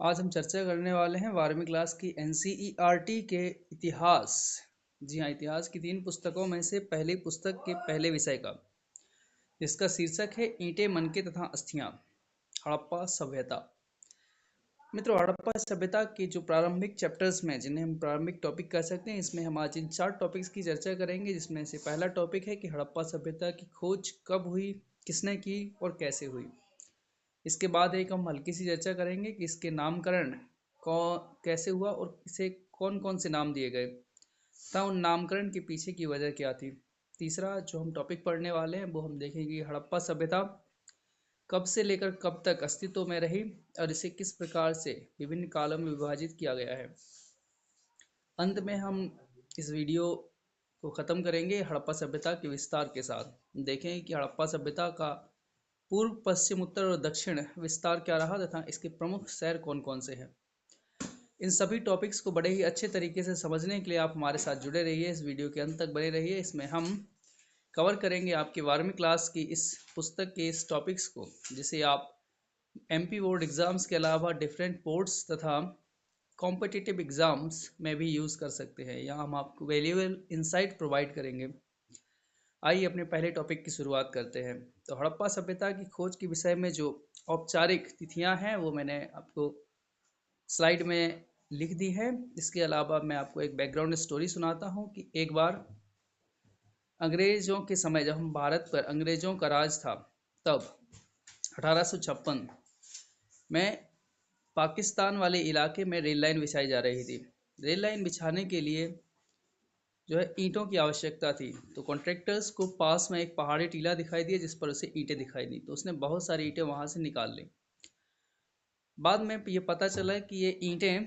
आज हम चर्चा करने वाले हैं 12वीं क्लास की एनसीईआरटी के इतिहास। जी हाँ, इतिहास की 3 पुस्तकों में से पहली पुस्तक के पहले विषय का, जिसका शीर्षक है ईंटें, मनके तथा अस्थियां, हड़प्पा सभ्यता। मित्रों, हड़प्पा सभ्यता के जो प्रारंभिक चैप्टर्स में, जिन्हें हम प्रारंभिक टॉपिक कह सकते हैं, इसमें हम आज इन 4 टॉपिक्स की चर्चा करेंगे। जिसमें से पहला टॉपिक है कि हड़प्पा सभ्यता की खोज कब हुई, किसने की और कैसे हुई। इसके बाद एक हम हल्की सी चर्चा करेंगे कि इसके नामकरण कैसे हुआ और इसे कौन कौन से नाम दिए गए तथा उन नामकरण के पीछे की वजह क्या थी। तीसरा जो हम टॉपिक पढ़ने वाले हैं वो हम देखेंगे कि हड़प्पा सभ्यता कब से लेकर कब तक अस्तित्व में रही और इसे किस प्रकार से विभिन्न कालों में विभाजित किया गया है। अंत में हम इस वीडियो को ख़त्म करेंगे हड़प्पा सभ्यता के विस्तार के साथ। देखेंगे कि हड़प्पा सभ्यता का पूर्व, पश्चिम, उत्तर और दक्षिण विस्तार क्या रहा तथा इसके प्रमुख शहर कौन कौन से हैं। इन सभी टॉपिक्स को बड़े ही अच्छे तरीके से समझने के लिए आप हमारे साथ जुड़े रहिए, इस वीडियो के अंत तक बने रहिए। इसमें हम कवर करेंगे आपकी 12वीं क्लास की इस पुस्तक के इस टॉपिक्स को, जिसे आप एमपी बोर्ड एग्जाम्स के अलावा डिफरेंट बोर्ड्स तथा कॉम्पिटिटिव एग्जाम्स में भी यूज़ कर सकते हैं। यहाँ हम आपको वैल्यूएबल इंसाइट प्रोवाइड करेंगे। आइए अपने पहले टॉपिक की शुरुआत करते हैं। तो हड़प्पा सभ्यता की खोज के विषय में जो औपचारिक तिथियां हैं वो मैंने आपको स्लाइड में लिख दी है। इसके अलावा मैं आपको एक बैकग्राउंड स्टोरी सुनाता हूँ कि एक बार अंग्रेजों के समय, जब हम भारत पर अंग्रेजों का राज था, तब 1856 में पाकिस्तान वाले इलाके में रेल लाइन बिछाई जा रही थी। रेल लाइन बिछाने के लिए जो है ईंटों की आवश्यकता थी। तो कॉन्ट्रैक्टर्स को पास में एक पहाड़ी टीला दिखाई दिया जिस पर उसे ईंटें दिखाई दी, तो उसने बहुत सारी ईंटें वहां से निकाल ली। बाद में ये पता चला कि ये ईंटें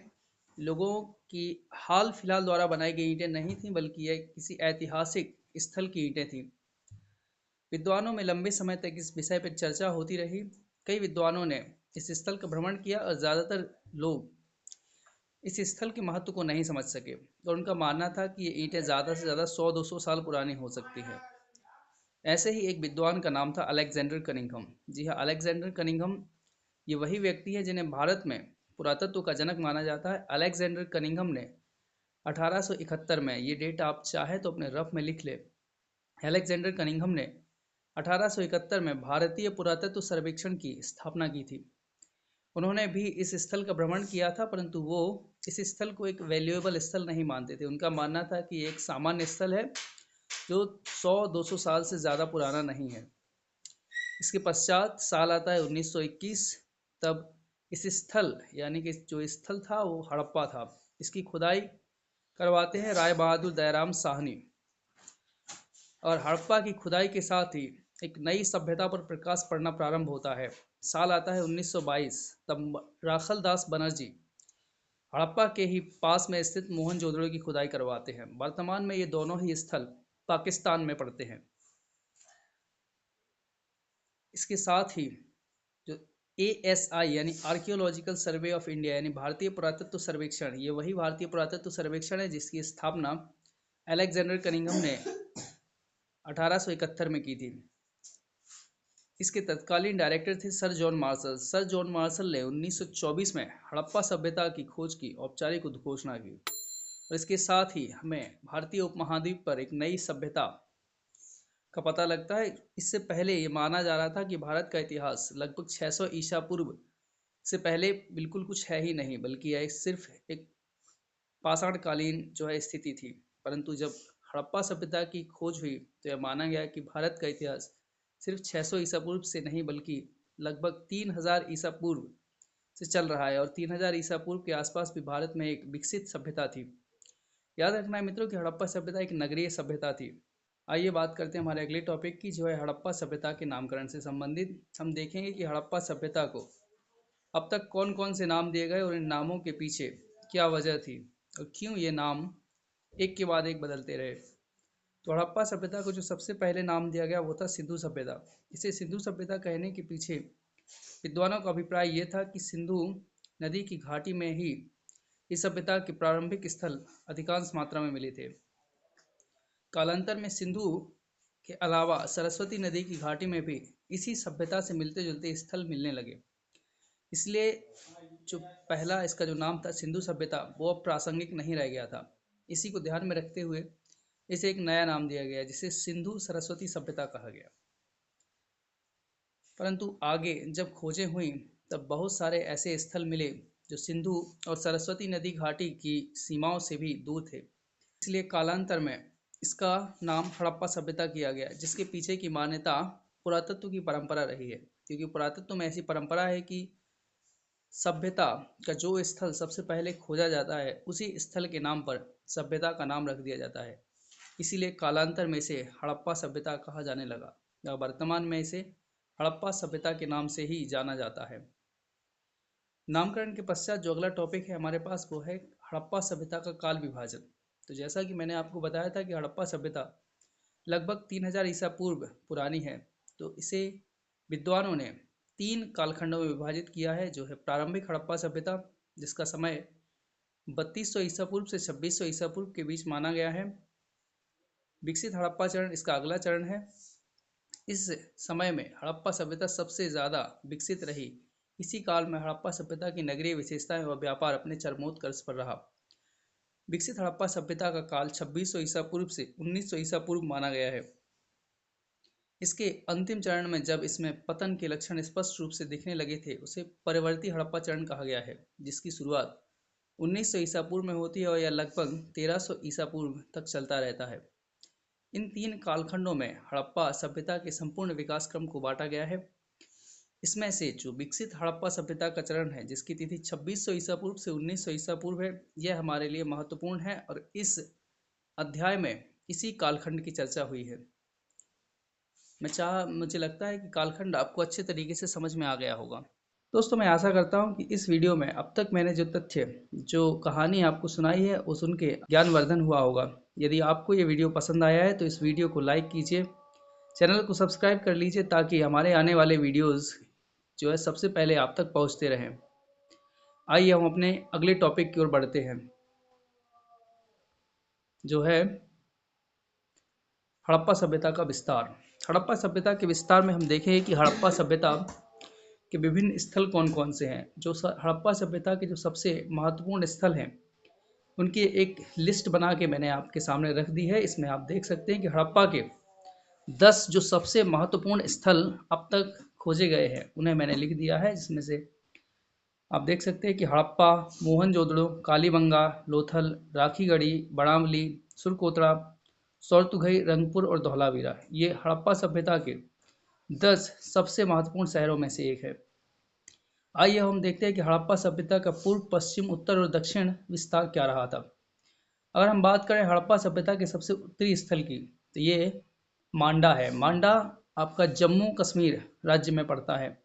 लोगों की हाल फिलहाल द्वारा बनाई गई ईंटें नहीं थी, बल्कि ये किसी ऐतिहासिक स्थल की ईंटें थीं। विद्वानों में लंबे समय तक इस विषय पर चर्चा होती रही। कई विद्वानों ने इस स्थल का भ्रमण किया और ज़्यादातर लोग इस स्थल के महत्व को नहीं समझ सके और उनका मानना था कि ये ईंटें ज़्यादा से ज़्यादा 100-200 साल पुरानी हो सकती हैं। ऐसे ही एक विद्वान का नाम था अलेक्जेंडर कनिंघम। जी हाँ, अलेक्जेंडर कनिंघम ये वही व्यक्ति है जिन्हें भारत में पुरातत्व का जनक माना जाता है। अलेक्जेंडर कनिंघम ने 1871 में, ये डेट आप चाहे तो अपने रफ में लिख ले, अलेक्जेंडर कनिंघम ने 1871 में भारतीय पुरातत्व सर्वेक्षण की स्थापना की थी। उन्होंने भी इस स्थल का भ्रमण किया था, परंतु वो इस स्थल को एक वैल्यूएबल स्थल नहीं मानते थे। उनका मानना था कि एक सामान्य स्थल है जो 100-200 साल से ज़्यादा पुराना नहीं है। इसके पश्चात साल आता है 1921। तब इस स्थल, यानी कि जो स्थल था वो हड़प्पा था, इसकी खुदाई करवाते हैं राय बहादुर दयाराम साहनी। और हड़प्पा की खुदाई के साथ ही एक नई सभ्यता पर प्रकाश पड़ना प्रारंभ होता है। साल आता है 1922। तब राखल दास बनर्जी हड़प्पा के ही पास में स्थित मोहनजोदड़ो की खुदाई करवाते हैं। वर्तमान में ये दोनों ही स्थल पाकिस्तान में पड़ते हैं। इसके साथ ही जो ASI यानी आर्कियोलॉजिकल सर्वे ऑफ इंडिया यानी भारतीय पुरातत्व सर्वेक्षण, ये वही भारतीय पुरातत्व सर्वेक्षण है जिसकी स्थापना अलेक्जेंडर कनिंघम ने 1871 में की थी। इसके तत्कालीन डायरेक्टर थे sir John Marshall. Sir John Marshall ने 1924 में हड़प्पा सभ्यता की खोज की औपचारिक उद्घोषणा की और इसके साथ ही हमें भारतीय उपमहाद्वीप पर एक नई सभ्यता का पता लगता है। इससे पहले ये माना जा रहा था कि भारत का इतिहास लगभग 600 ईसा पूर्व से पहले बिल्कुल कुछ है ही नहीं, बल्कि यह सिर्फ एक पाषाण कालीन जो है स्थिति थी। परंतु जब हड़प्पा सभ्यता की खोज हुई तो यह माना गया कि भारत का इतिहास सिर्फ 600 ईसा पूर्व से नहीं, बल्कि लगभग 3000 ईसा पूर्व से चल रहा है और 3000 ईसा पूर्व के आसपास भी भारत में एक विकसित सभ्यता थी। याद रखना है मित्रों कि हड़प्पा सभ्यता एक नगरीय सभ्यता थी। आइए बात करते हैं हमारे अगले टॉपिक की, जो है हड़प्पा सभ्यता के नामकरण से संबंधित। हम देखेंगे कि हड़प्पा सभ्यता को अब तक कौन कौन से नाम दिए गए और इन नामों के पीछे क्या वजह थी और क्यों ये नाम एक के बाद एक बदलते रहे। तो हड़प्पा सभ्यता को जो सबसे पहले नाम दिया गया वो था सिंधु सभ्यता। इसे सिंधु सभ्यता कहने के पीछे विद्वानों का अभिप्राय ये था कि सिंधु नदी की घाटी में ही इस सभ्यता के प्रारंभिक स्थल अधिकांश मात्रा में मिले थे। कालांतर में सिंधु के अलावा सरस्वती नदी की घाटी में भी इसी सभ्यता से मिलते जुलते स्थल मिलने लगे। इसलिए जो पहला इसका जो नाम था सिंधु सभ्यता, वो अब प्रासंगिक नहीं रह गया था। इसी को ध्यान में रखते हुए इसे एक नया नाम दिया गया जिसे सिंधु सरस्वती सभ्यता कहा गया। परंतु आगे जब खोजें हुई तब बहुत सारे ऐसे स्थल मिले जो सिंधु और सरस्वती नदी घाटी की सीमाओं से भी दूर थे। इसलिए कालांतर में इसका नाम हड़प्पा सभ्यता किया गया, जिसके पीछे की मान्यता पुरातत्व की परंपरा रही है। क्योंकि पुरातत्व में ऐसी परंपरा है कि सभ्यता का जो स्थल सबसे पहले खोजा जाता है उसी स्थल के नाम पर सभ्यता का नाम रख दिया जाता है। इसीलिए कालांतर में इसे हड़प्पा सभ्यता कहा जाने लगा और वर्तमान में इसे हड़प्पा सभ्यता के नाम से ही जाना जाता है। नामकरण के पश्चात जो अगला टॉपिक है हमारे पास वो है हड़प्पा सभ्यता का काल विभाजन। तो जैसा कि मैंने आपको बताया था कि हड़प्पा सभ्यता लगभग 3000 ईसा पूर्व पुरानी है, तो इसे विद्वानों ने 3 कालखंडों में विभाजित किया है, जो है प्रारंभिक हड़प्पा सभ्यता जिसका समय 3200 ईसा पूर्व से 2600 ईसा पूर्व के बीच माना गया है। विकसित हड़प्पा चरण इसका अगला चरण है। इस समय में हड़प्पा सभ्यता सबसे ज़्यादा विकसित रही। इसी काल में हड़प्पा सभ्यता की नगरीय विशेषताएं व व्यापार अपने चरमोत्कर्ष पर रहा। विकसित हड़प्पा सभ्यता का काल 2600 ईसा पूर्व से 1900 ईसा पूर्व माना गया है। इसके अंतिम चरण में जब इसमें पतन के लक्षण स्पष्ट रूप से दिखने लगे थे, उसे परवर्ती हड़प्पा चरण कहा गया है, जिसकी शुरुआत 1900 ईसा पूर्व में होती है और यह लगभग 1300 ईसा पूर्व तक चलता रहता है। इन 3 कालखंडों में हड़प्पा सभ्यता के संपूर्ण विकास क्रम को बांटा गया है। इसमें से जो विकसित हड़प्पा सभ्यता का चरण है, जिसकी तिथि 2600 ईसा पूर्व से 1900 ईसा पूर्व है, यह हमारे लिए महत्वपूर्ण है और इस अध्याय में इसी कालखंड की चर्चा हुई है। मुझे लगता है कि कालखंड आपको अच्छे तरीके से समझ में आ गया होगा। दोस्तों, मैं आशा करता हूं कि इस वीडियो में अब तक मैंने जो तथ्य, जो कहानी आपको सुनाई है, वो सुन के ज्ञानवर्धन हुआ होगा। यदि आपको ये वीडियो पसंद आया है तो इस वीडियो को लाइक कीजिए, चैनल को सब्सक्राइब कर लीजिए ताकि हमारे आने वाले वीडियोज़ जो है सबसे पहले आप तक पहुंचते रहें। आइए हम अपने अगले टॉपिक की ओर बढ़ते हैं, जो है हड़प्पा सभ्यता का विस्तार। हड़प्पा सभ्यता के विस्तार में हम देखेंगे कि हड़प्पा सभ्यता के विभिन्न स्थल कौन कौन से हैं। जो हड़प्पा सभ्यता के जो सबसे महत्वपूर्ण स्थल हैं उनकी एक लिस्ट बना के मैंने आपके सामने रख दी है। इसमें आप देख सकते हैं कि हड़प्पा के 10 जो सबसे महत्वपूर्ण स्थल अब तक खोजे गए हैं उन्हें मैंने लिख दिया है, जिसमें से आप देख सकते हैं कि हड़प्पा, मोहनजोदड़ो, कालीबंगा, लोथल, राखीगढ़ी, बड़ावली, सुरकोतड़ा, सौरतुघई, रंगपुर और धौलावीरा, ये हड़प्पा सभ्यता के 10 सबसे महत्वपूर्ण शहरों में से एक है। आइए हम देखते हैं कि हड़प्पा सभ्यता का पूर्व, पश्चिम, उत्तर और दक्षिण विस्तार क्या रहा था। अगर हम बात करें हड़प्पा सभ्यता के सबसे उत्तरी स्थल की, तो ये मांडा है। मांडा आपका जम्मू कश्मीर राज्य में पड़ता है।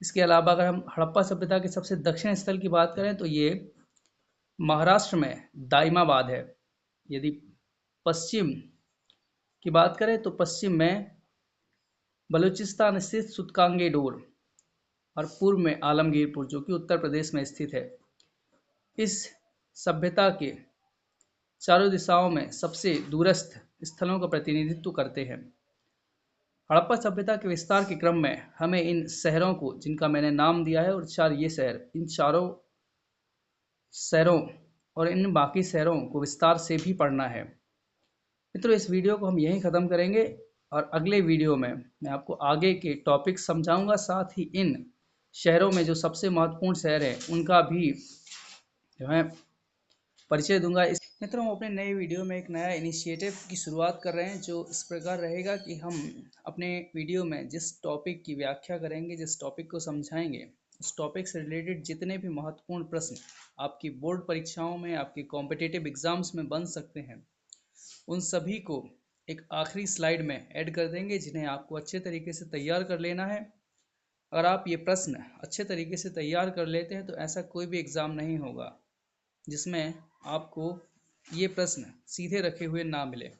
इसके अलावा अगर हम हड़प्पा सभ्यता के सबसे दक्षिण स्थल की बात करें तो ये महाराष्ट्र में दाइमाबाद है। यदि पश्चिम की बात करें तो पश्चिम में बलूचिस्तान स्थित सुतकांगेडोर और पूर्व में आलमगीरपुर, जो कि उत्तर प्रदेश में स्थित है। इस सभ्यता के चारों दिशाओं में सबसे दूरस्थ स्थलों का प्रतिनिधित्व करते हैं। हड़प्पा सभ्यता के विस्तार के क्रम में हमें इन शहरों को, जिनका मैंने नाम दिया है, और 4 ये शहर, इन चारों शहरों और इन बाकी शहरों को विस्तार से भी पढ़ना है। मित्रों, इस वीडियो को हम यहीं ख़त्म करेंगे और अगले वीडियो में मैं आपको आगे के टॉपिक समझाऊंगा, साथ ही इन शहरों में जो सबसे महत्वपूर्ण शहर हैं उनका भी जो है परिचय दूंगा। मित्रों, हम अपने नए वीडियो में एक नया इनिशिएटिव की शुरुआत कर रहे हैं, जो इस प्रकार रहेगा कि हम अपने वीडियो में जिस टॉपिक की व्याख्या करेंगे, जिस टॉपिक को समझाएंगे, उस टॉपिक से रिलेटेड जितने भी महत्वपूर्ण प्रश्न आपकी बोर्ड परीक्षाओं में, आपके कॉम्पिटिटिव एग्जाम्स में बन सकते हैं, उन सभी को एक आखिरी स्लाइड में ऐड कर देंगे, जिन्हें आपको अच्छे तरीके से तैयार कर लेना है। अगर आप ये प्रश्न अच्छे तरीके से तैयार कर लेते हैं तो ऐसा कोई भी एग्ज़ाम नहीं होगा जिसमें आपको ये प्रश्न सीधे रखे हुए ना मिले।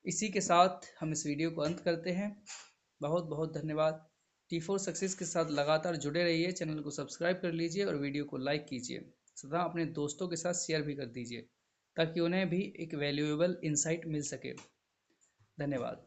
इसी के साथ हम इस वीडियो को अंत करते हैं। बहुत बहुत धन्यवाद। T4 सक्सेस के साथ लगातार जुड़े रहिए, चैनल को सब्सक्राइब कर लीजिए और वीडियो को लाइक कीजिए। सदा अपने दोस्तों के साथ शेयर भी कर दीजिए ताकि उन्हें भी एक वैल्यूएबल इंसाइट मिल सके। धन्यवाद।